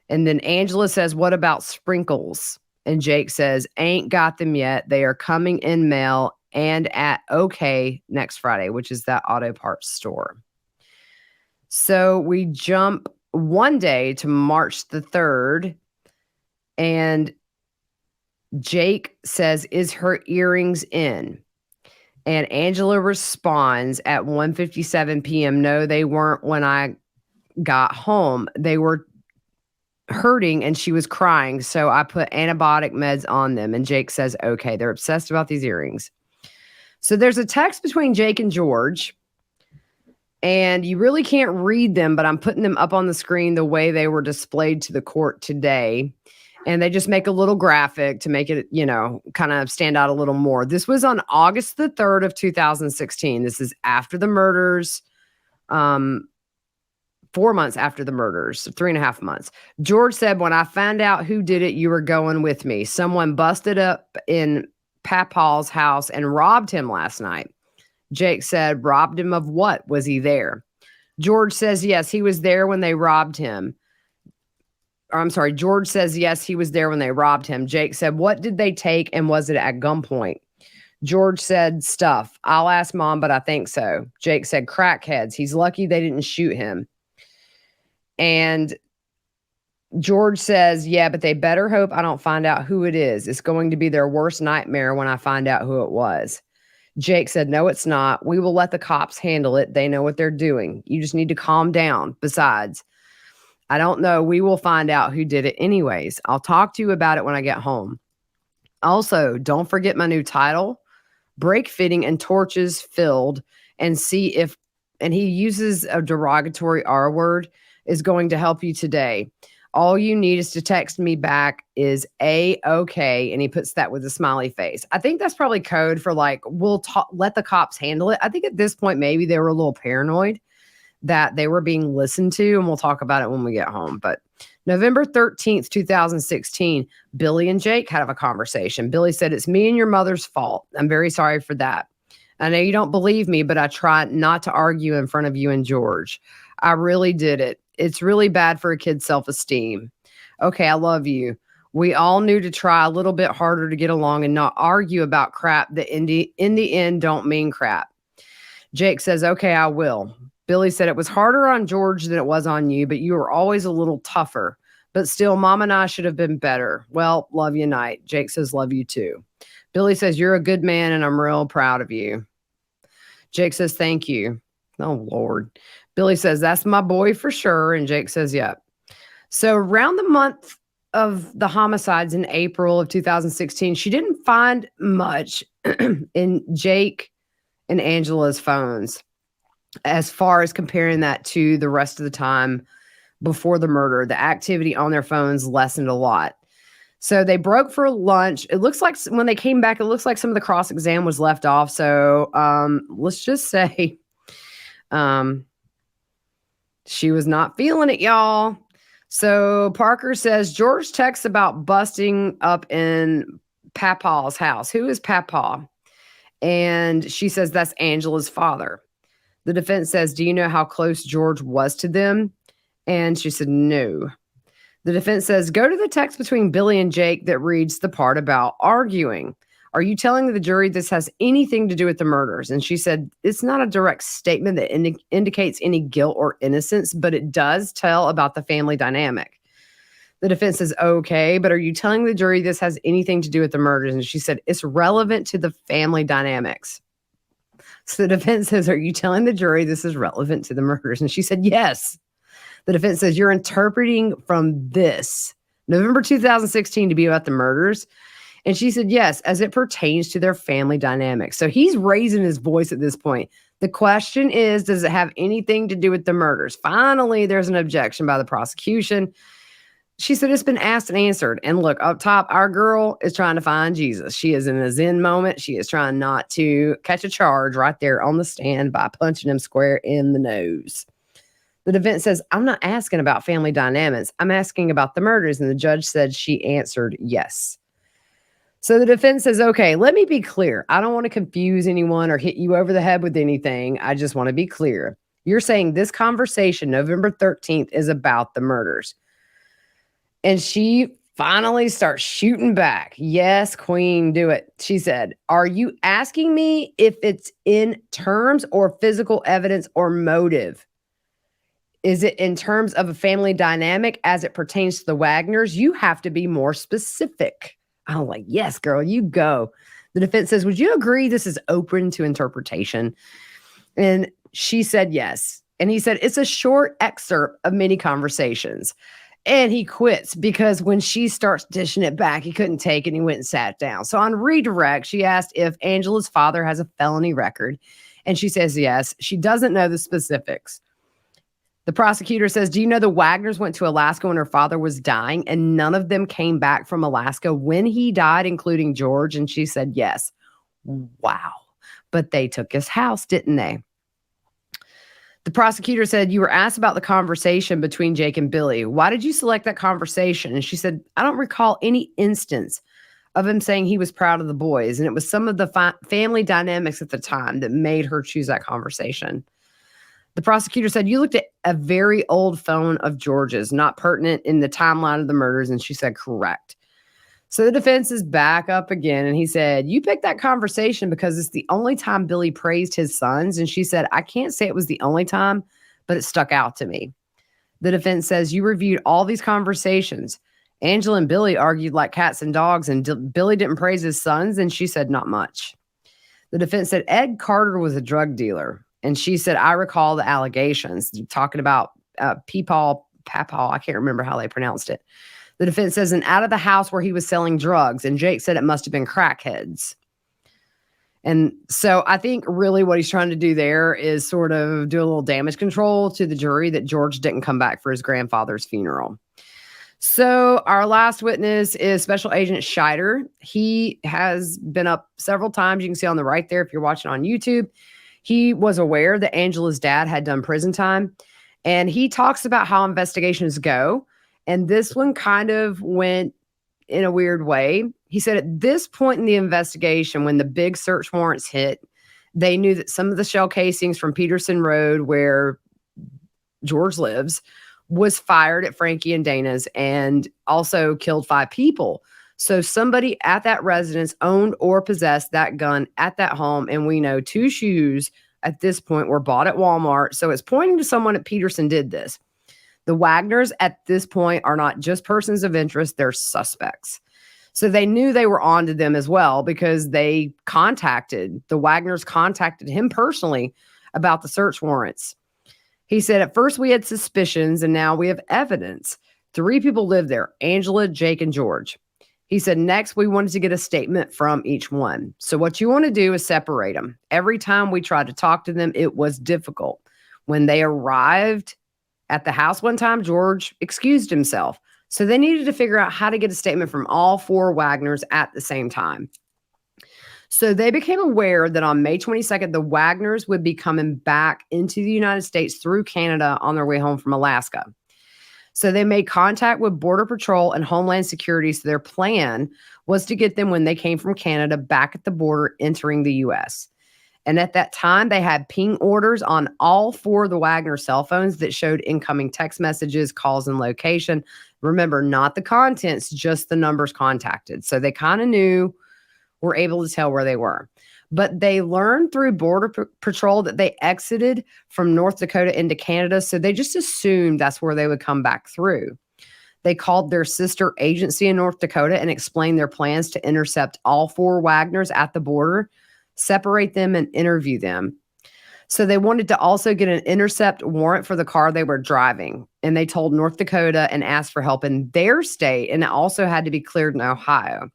And then Angela says, what about sprinkles? And Jake says, ain't got them yet. They are coming in mail and at OK next Friday, which is that auto parts store. So we jump one day to March the 3rd. And Jake says, is her earrings in? And Angela responds at 1:57 p.m. No, they weren't when I got home. They were hurting and she was crying. So I put antibiotic meds on them. And Jake says, okay, they're obsessed about these earrings. So there's a text between Jake and George. And you really can't read them, but I'm putting them up on the screen the way they were displayed to the court today. And they just make a little graphic to make it, kind of stand out a little more. This was on August the 3rd of 2016. This is after the murders, 4 months after the murders, 3.5 months. George said, when I found out who did it, you were going with me. Someone busted up in Papaw's house and robbed him last night. Jake said, robbed him of what? Was he there? George says, yes, he was there when they robbed him. George says, yes, he was there when they robbed him. Jake said, what did they take and was it at gunpoint? George said, stuff. I'll ask Mom, but I think so. Jake said, crackheads. He's lucky they didn't shoot him. And George says, yeah, but they better hope I don't find out who it is. It's going to be their worst nightmare when I find out who it was. Jake said, no, it's not. We will let the cops handle it. They know what they're doing. You just need to calm down. Besides, I don't know. We will find out who did it anyways. I'll talk to you about it when I get home. Also, don't forget my new title, Break Fitting and Torches Filled, and see if, and he uses a derogatory R word, is going to help you today. All you need is to text me back is A-OK, and he puts that with a smiley face. I think that's probably code for like, we'll let the cops handle it. I think at this point, maybe they were a little paranoid that they were being listened to, and we'll talk about it when we get home. But November 13th, 2016, Billy and Jake had a conversation. Billy said, it's me and your mother's fault. I'm very sorry for that. I know you don't believe me, but I tried not to argue in front of you and George. I really did it. It's really bad for a kid's self-esteem. Okay, I love you. We all knew to try a little bit harder to get along and not argue about crap that in the end don't mean crap. Jake says, okay, I will. Billy said it was harder on George than it was on you, but you were always a little tougher. But still, Mom and I should have been better. Well, love you, Night. Jake says, love you too. Billy says, you're a good man and I'm real proud of you. Jake says, thank you. Oh, Lord. Billy says, that's my boy for sure. And Jake says, yep. So around the month of the homicides in April of 2016, she didn't find much in Jake and Angela's phones as far as comparing that to the rest of the time before the murder. The activity on their phones lessened a lot. So they broke for lunch. It looks like when they came back, it looks like some of the cross-exam was left off. So let's just say she was not feeling it, y'all. So Parker says, George texts about busting up in Papaw's house. Who is Papaw? And she says, that's Angela's father. The defense says, do you know how close George was to them? And she said, no. The defense says, go to the text between Billy and Jake that reads the part about arguing. Are you telling the jury this has anything to do with the murders? And she said, it's not a direct statement that indicates any guilt or innocence, but it does tell about the family dynamic. The defense says, okay, but are you telling the jury this has anything to do with the murders? And she said, it's relevant to the family dynamics. So the defense says, are you telling the jury this is relevant to the murders? And she said, yes. The defense says, you're interpreting from this November 2016 to be about the murders. And she said, yes, as it pertains to their family dynamics. So he's raising his voice at this point. The question is, does it have anything to do with the murders? Finally, there's an objection by the prosecution. She said, it's been asked and answered. And look, up top, our girl is trying to find Jesus. She is in a Zen moment. She is trying not to catch a charge right there on the stand by punching him square in the nose. The defense says, I'm not asking about family dynamics. I'm asking about the murders. And the judge said she answered yes. So the defense says, okay, let me be clear. I don't want to confuse anyone or hit you over the head with anything. I just want to be clear. You're saying this conversation, November 13th, is about the murders. And she finally starts shooting back. Yes, queen, do it. She said, are you asking me if it's in terms or physical evidence or motive? Is it in terms of a family dynamic as it pertains to the Wagners? You have to be more specific. I'm like, yes, girl, you go. The defense says, would you agree this is open to interpretation? And she said yes. And he said, it's a short excerpt of many conversations. And he quits because when she starts dishing it back, he couldn't take it and he went and sat down. So on redirect, she asked if Angela's father has a felony record. And she says yes. She doesn't know the specifics. The prosecutor says, do you know the Wagners went to Alaska when her father was dying and none of them came back from Alaska when he died, including George? And she said yes. Wow. But they took his house, didn't they? The prosecutor said, you were asked about the conversation between Jake and Billy. Why did you select that conversation? And she said, I don't recall any instance of him saying he was proud of the boys. And it was some of the family dynamics at the time that made her choose that conversation. The prosecutor said, you looked at a very old phone of George's, not pertinent in the timeline of the murders. And she said, correct. So the defense is back up again. And he said, you picked that conversation because it's the only time Billy praised his sons. And she said, I can't say it was the only time, but it stuck out to me. The defense says, you reviewed all these conversations. Angela and Billy argued like cats and dogs, and Billy didn't praise his sons. And she said, not much. The defense said, Ed Carter was a drug dealer. And she said, I recall the allegations talking about Papaw. I can't remember how they pronounced it. The defense says, and out of the house where he was selling drugs. And Jake said it must have been crackheads. And so I think really what he's trying to do there is sort of do a little damage control to the jury that George didn't come back for his grandfather's funeral. So our last witness is Special Agent Scheider. He has been up several times. You can see on the right there if you're watching on YouTube. He was aware that Angela's dad had done prison time. And he talks about how investigations go. And this one kind of went in a weird way. He said at this point in the investigation, when the big search warrants hit, they knew that some of the shell casings from Peterson Road, where George lives, was fired at Frankie and Dana's and also killed 5 people. So somebody at that residence owned or possessed that gun at that home. And we know 2 shoes at this point were bought at Walmart. So it's pointing to someone at Peterson did this. The Wagners at this point are not just persons of interest, they're suspects. So they knew they were onto them as well because the Wagners contacted him personally about the search warrants. He said, at first we had suspicions and now we have evidence. 3 people lived there, Angela, Jake, and George. He said, next we wanted to get a statement from each one. So what you want to do is separate them. Every time we tried to talk to them, it was difficult. When they arrived at the house one time, George excused himself. So they needed to figure out how to get a statement from all 4 Wagners at the same time. So they became aware that on May 22nd, the Wagners would be coming back into the United States through Canada on their way home from Alaska. So they made contact with Border Patrol and Homeland Security. So their plan was to get them when they came from Canada back at the border entering the U.S. And at that time, they had ping orders on all 4 of the Wagner cell phones that showed incoming text messages, calls, and location. Remember, not the contents, just the numbers contacted. So they kind of knew, were able to tell where they were. But they learned through Border Patrol that they exited from North Dakota into Canada. So they just assumed that's where they would come back through. They called their sister agency in North Dakota and explained their plans to intercept all 4 Wagners at the border, separate them, and interview them. So they wanted to also get an intercept warrant for the car they were driving. And they told North Dakota and asked for help in their state. And it also had to be cleared in Ohio.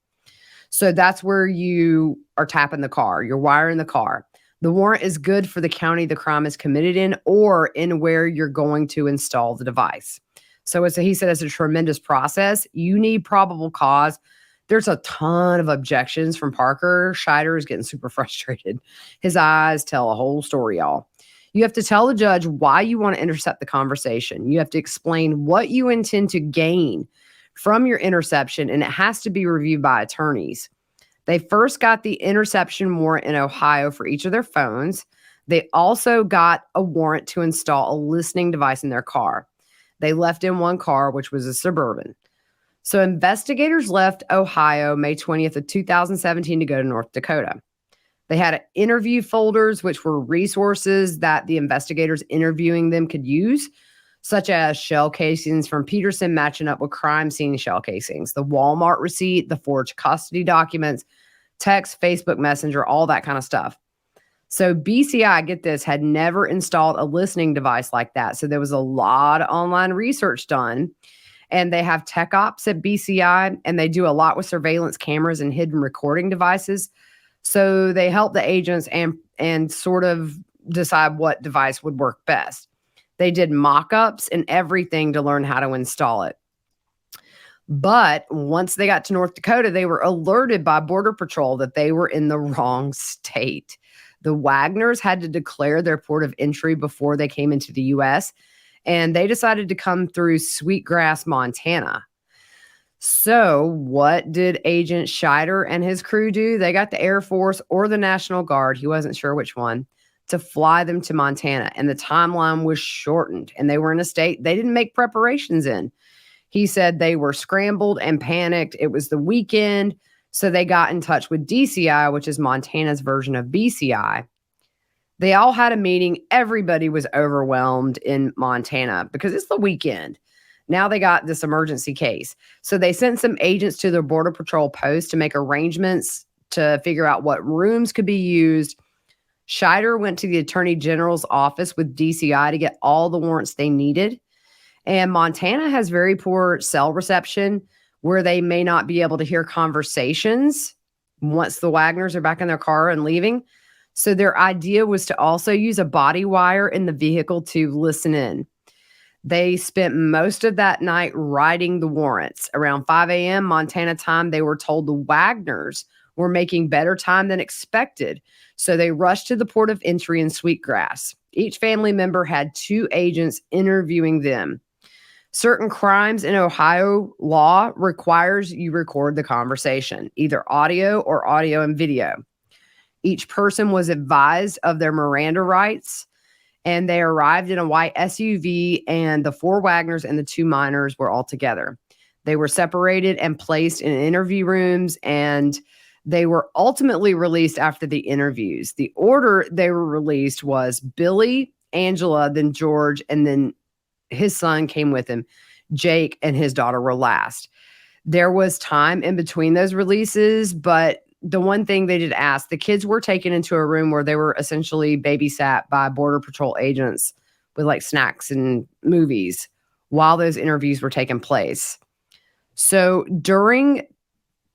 So that's where you are tapping the car. You're wiring the car. The warrant is good for the county the crime is committed in or in where you're going to install the device. So he said it's a tremendous process. You need probable cause. There's a ton of objections from Parker. Scheider is getting super frustrated. His eyes tell a whole story, y'all. You have to tell the judge why you want to intercept the conversation. You have to explain what you intend to gain from your interception, and it has to be reviewed by attorneys. They first got the interception warrant in Ohio for each of their phones. They also got a warrant to install a listening device in their car. They left in one car, which was a Suburban. So investigators left Ohio May 20th of 2017 to go to North Dakota. They had interview folders, which were resources that the investigators interviewing them could use, such as shell casings from Peterson matching up with crime scene shell casings, the Walmart receipt, the forged custody documents, text, Facebook Messenger, all that kind of stuff. So BCI, get this, had never installed a listening device like that. So there was a lot of online research done. And they have tech ops at BCI, and they do a lot with surveillance cameras and hidden recording devices. So they helped the agents and sort of decide what device would work best. They did mock-ups and everything to learn how to install it. But once they got to North Dakota, they were alerted by Border Patrol that they were in the wrong state. The Wagners had to declare their port of entry before they came into the U.S., and they decided to come through Sweetgrass, Montana. So what did Agent Scheider and his crew do? They got the Air Force or the National Guard, he wasn't sure which one, to fly them to Montana. And the timeline was shortened, and they were in a state they didn't make preparations in. He said they were scrambled and panicked. It was the weekend. So they got in touch with DCI, which is Montana's version of BCI. They all had a meeting. Everybody was overwhelmed in Montana because it's the weekend. Now they got this emergency case. So they sent some agents to their Border Patrol post to make arrangements to figure out what rooms could be used. Scheider went to the Attorney General's office with DCI to get all the warrants they needed. And Montana has very poor cell reception where they may not be able to hear conversations once the Wagners are back in their car and leaving. So their idea was to also use a body wire in the vehicle to listen in. They spent most of that night writing the warrants. Around 5 a.m. Montana time, they were told the Wagners were making better time than expected. So they rushed to the port of entry in Sweetgrass. Each family member had 2 agents interviewing them. Certain crimes in Ohio law requires you record the conversation, either audio or audio and video. Each person was advised of their Miranda rights, and they arrived in a white SUV, and the 4 Wagners and the 2 minors were all together. They were separated and placed in interview rooms, and they were ultimately released after the interviews. The order they were released was Billy, Angela, then George, and then his son came with him. Jake and his daughter were last. There was time in between those releases, but the one thing they did ask, the kids were taken into a room where they were essentially babysat by Border Patrol agents with like snacks and movies while those interviews were taking place. So during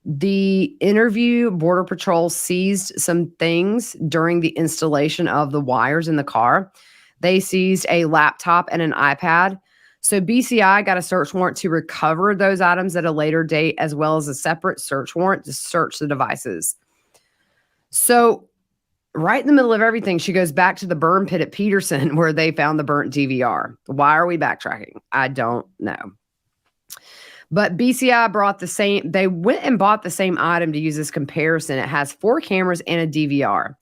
the interview, Border Patrol seized some things during the installation of the wires in the car. They seized a laptop and an iPad. So BCI got a search warrant to recover those items at a later date, as well as a separate search warrant to search the devices. So right in the middle of everything, she goes back to the burn pit at Peterson where they found the burnt DVR. Why are we backtracking? I don't know. But BCI they went and bought the same item to use as comparison. It has 4 cameras and a DVR.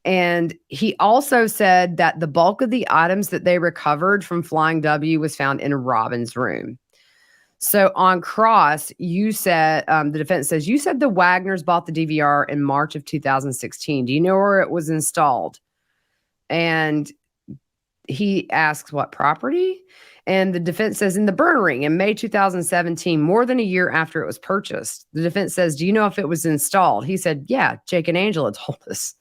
And he also said that the bulk of the items that they recovered from Flying W was found in Robin's room. So on cross, you said, the defense says, you said the Wagners bought the DVR in March of 2016. Do you know where it was installed? And he asks, what property? And the defense says, in the burn ring in May 2017, more than a year after it was purchased. The defense says, do you know if it was installed? He said, yeah, Jake and Angela told us.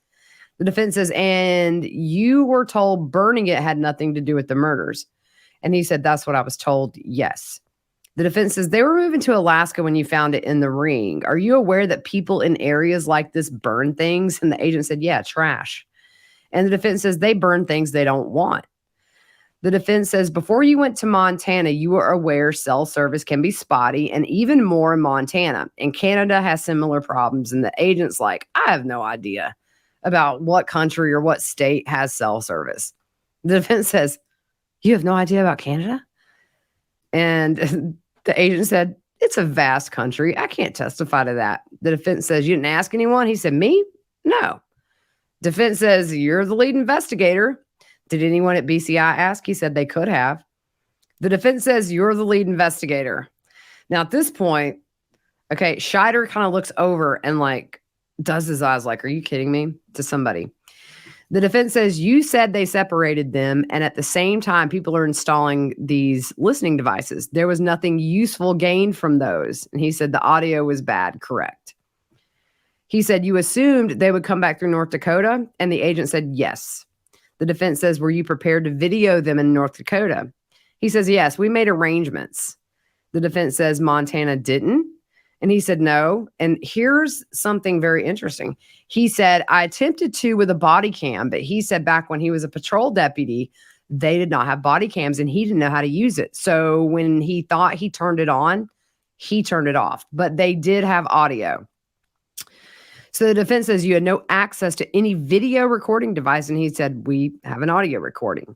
The defense says, and you were told burning it had nothing to do with the murders. And he said, that's what I was told. Yes. The defense says, they were moving to Alaska when you found it in the ring. Are you aware that people in areas like this burn things? And the agent said, yeah, trash. And the defense says, they burn things they don't want. The defense says, before you went to Montana, you were aware cell service can be spotty, and even more in Montana. And Canada has similar problems. And the agent's like, I have no idea about what country or what state has cell service. The defense says, you have no idea about Canada? And the agent said, it's a vast country. I can't testify to that. The defense says, you didn't ask anyone? He said, me? No. Defense says, you're the lead investigator. Did anyone at BCI ask? He said they could have. The defense says, you're the lead investigator. Now at this point, okay, Scheider kind of looks over and like, does his eyes like, are you kidding me? To somebody. The defense says, you said they separated them, and at the same time, people are installing these listening devices. There was nothing useful gained from those. And he said the audio was bad. Correct. He said, you assumed they would come back through North Dakota? And the agent said, yes. The defense says, were you prepared to video them in North Dakota? He says, yes, we made arrangements. The defense says Montana didn't. And he said, no. And here's something very interesting. He said, I attempted to with a body cam, but he said back when he was a patrol deputy, they did not have body cams and he didn't know how to use it. So when he thought he turned it on, he turned it off, but they did have audio. So the defense says you had no access to any video recording device. And he said, we have an audio recording.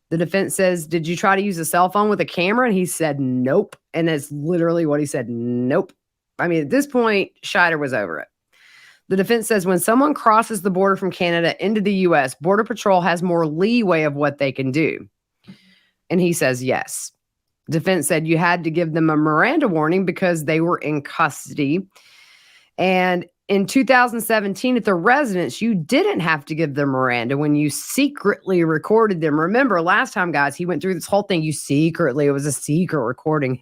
The defense says, did you try to use a cell phone with a camera? And he said, nope. And that's literally what he said. Nope. I mean, at this point, Scheider was over it. The defense says when someone crosses the border from Canada into the U.S., Border Patrol has more leeway of what they can do. And he says, yes. Defense said you had to give them a Miranda warning because they were in custody. And in 2017, at the residence, you didn't have to give them Miranda when you secretly recorded them. Remember, last time, guys, he went through this whole thing. It was a secret recording.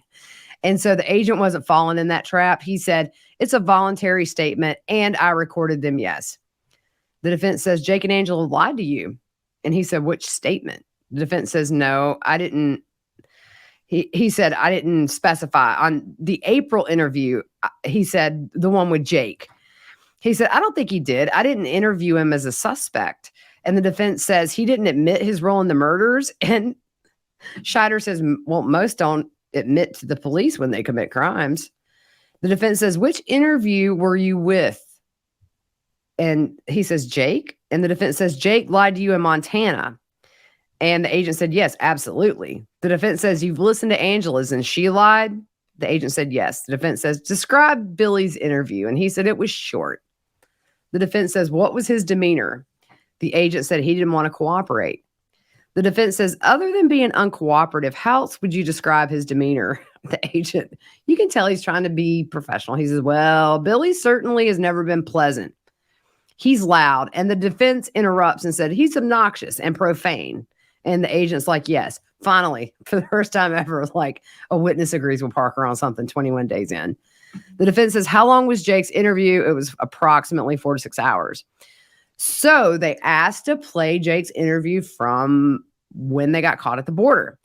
And so the agent wasn't falling in that trap. He said, it's a voluntary statement, and I recorded them, yes. The defense says, Jake and Angela lied to you. And he said, which statement? The defense says, no, I didn't. He said, I didn't specify. On the April interview, he said, the one with Jake. He said, I don't think he did. I didn't interview him as a suspect. And the defense says he didn't admit his role in the murders. And Scheider says, well, most don't admit to the police when they commit crimes. The defense says, which interview were you with? And he says, Jake. And the defense says, Jake lied to you in Montana. And the agent said, yes, absolutely. The defense says, you've listened to Angela's and she lied. The agent said, yes. The defense says, describe Billy's interview. And he said, it was short. The defense says, what was his demeanor? The agent said he didn't want to cooperate. The defense says, other than being uncooperative, how else would you describe his demeanor? The agent, you can tell he's trying to be professional. He says, well, Billy certainly has never been pleasant. He's loud. And the defense interrupts and said, he's obnoxious and profane. And the agent's like, yes, finally, for the first time ever, like a witness agrees with Parker on something 21 days in. The defense says, how long was Jake's interview? It was approximately 4 to 6 hours. So they asked to play Jake's interview from when they got caught at the border.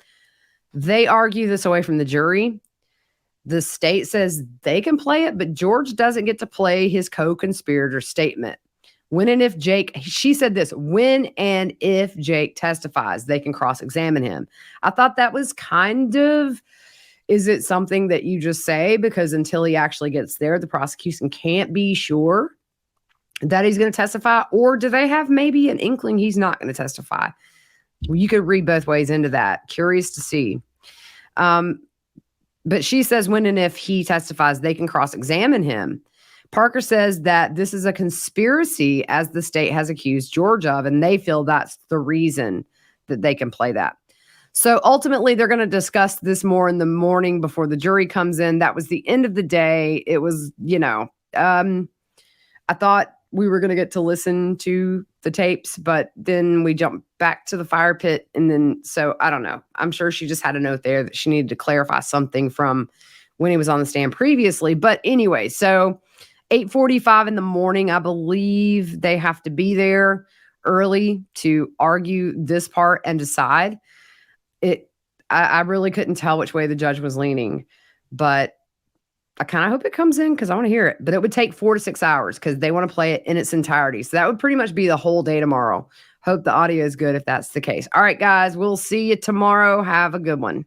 They argue this away from the jury. The state says they can play it, but George doesn't get to play his co-conspirator statement. When and if Jake, she said this, when and if Jake testifies, they can cross-examine him. I thought that was kind of, is it something that you just say? Because until he actually gets there, the prosecution can't be sure that he's going to testify. Or do they have maybe an inkling he's not going to testify? Well, you could read both ways into that. Curious to see. But she says when and if he testifies, they can cross-examine him. Parker says that this is a conspiracy, as the state has accused George of, and they feel that's the reason that they can play that. So ultimately, they're going to discuss this more in the morning before the jury comes in. That was the end of the day. It was, I thought we were going to get to listen to the tapes, but then we jumped back to the fire pit. And then, so I don't know. I'm sure she just had a note there that she needed to clarify something from when he was on the stand previously. But anyway, so 8:45 in the morning, I believe they have to be there early to argue this part and decide. I really couldn't tell which way the judge was leaning, but I kind of hope it comes in because I want to hear it. But it would take 4 to 6 hours because they want to play it in its entirety. So that would pretty much be the whole day tomorrow. Hope the audio is good if that's the case. All right, guys, we'll see you tomorrow. Have a good one.